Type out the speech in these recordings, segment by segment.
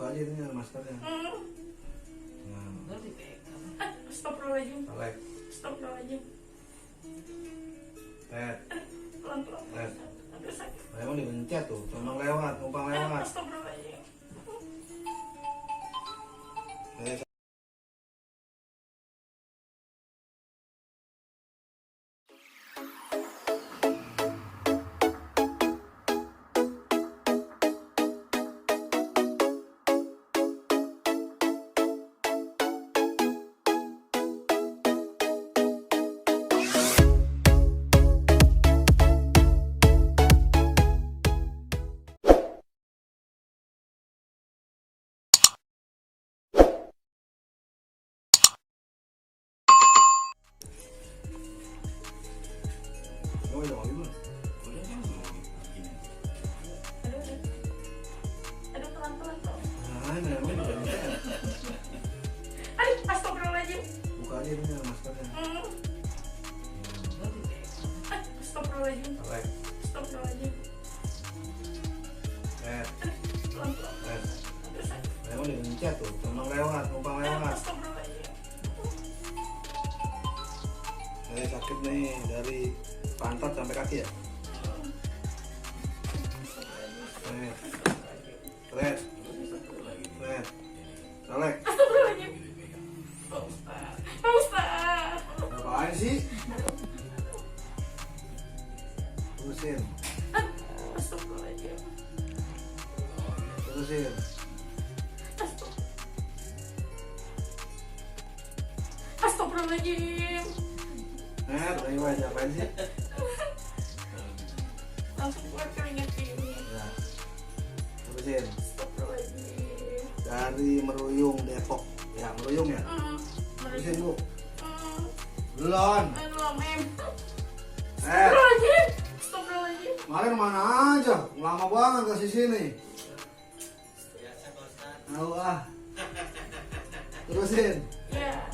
Buka aja ini maskernya. Astagfirullahaladzim. Salek. Astagfirullahaladzim. Tet. Pelan-pelan. Tet. Aduh sakit. Emang dipencet tuh, numpang lewat. Astagfirullahaladzim. Eh, oh, udah mau gimana? Aduh pelan-pelan toh. Nah, ini namanya dipencet. Aduh astagfirullahaladzim. Buka aja ini maskernya. Astagfirullahaladzim. Salek. Astagfirullahaladzim. Tet. Pelan-pelan. Tet. Aduh sakit. Emang dipencet tuh, numpang lewat. Astagfirullahaladzim. Saya sakit nih dari pantat sampai kaki ya. Tet. Tet. Tet. Salek. Astagfirullahaladzim. Pak Ustaz. Pak Ustaz. Apaan sih? Terusin. Astagfirullahaladzim. Terusin. Astagfirullahaladzim. Lagi wajah apaan sih? Langsung keluar keringat ini. Ya. Terusin. Astagfirullahaladzim. Dari Meruyung Depok. Ya, Meruyung ya. Terusin, Bu. Belum. Belum, em. Eh, Astagfirullahaladzim. Astagfirullahaladzim. kemarin mana aja? Lama banget ke sini. Tahu ah. Terusin. Ya.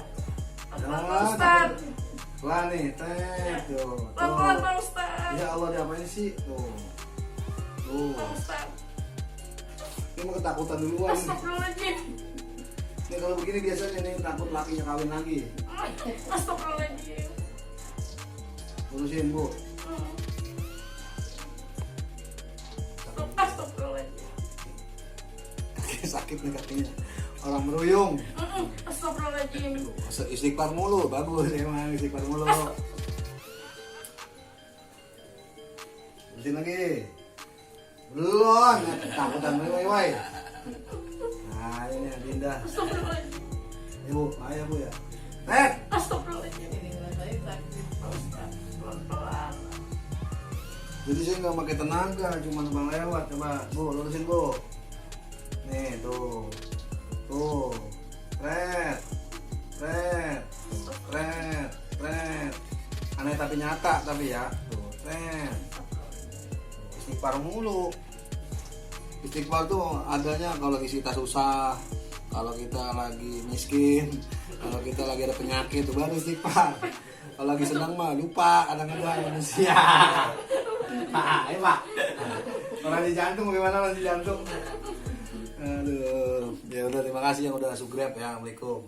Pelan-pelan Jangan. Pak Ustaz. Pelan nih, tet. Tuh. Pelan-pelan Tuh. Pak Ustaz. Ya Allah, diapain sih? Tuh. Tuh. Pak Ustaz. Ini mau ketakutan duluan. Astagfirullahaladzim. Ini kalau begini biasanya nih takut lakinya kawin lagi. Astagfirullahaladzim. Terusin, Bu. Astagfirullahaladzim. Kaki sakit nih kakinya. Orang Meruyung. Astagfirullahaladzim. Istighfar mulu, bagus emang istighfar mulu. Terusin lagi. Belum, takutan wai. Nah ini Dinda. Astagfirullahaladzim. Ibu, ayah Bu ya. Tet. Astagfirullahaladzim. Pak Ustaz. Pelan-pelan. Jadi saya nggak pakai tenaga, cuma numpang lewat. Coba Bu, lurusin Bu. Nih tuh, tuh, red, red, red, red. Aneh tapi nyata tapi ya. Tuh, red. Istighfar mulu. Istighfar tuh adanya kalau kita susah, kalau kita lagi miskin, kalau kita lagi ada penyakit tuh baru istighfar. Kalau lagi senang mah lupa kadang-kadang manusia. Pak, Pak. Orang di jantung bagaimana orang di jantung? Aduh, ya udah terima kasih yang udah subscribe ya. Assalamualaikum.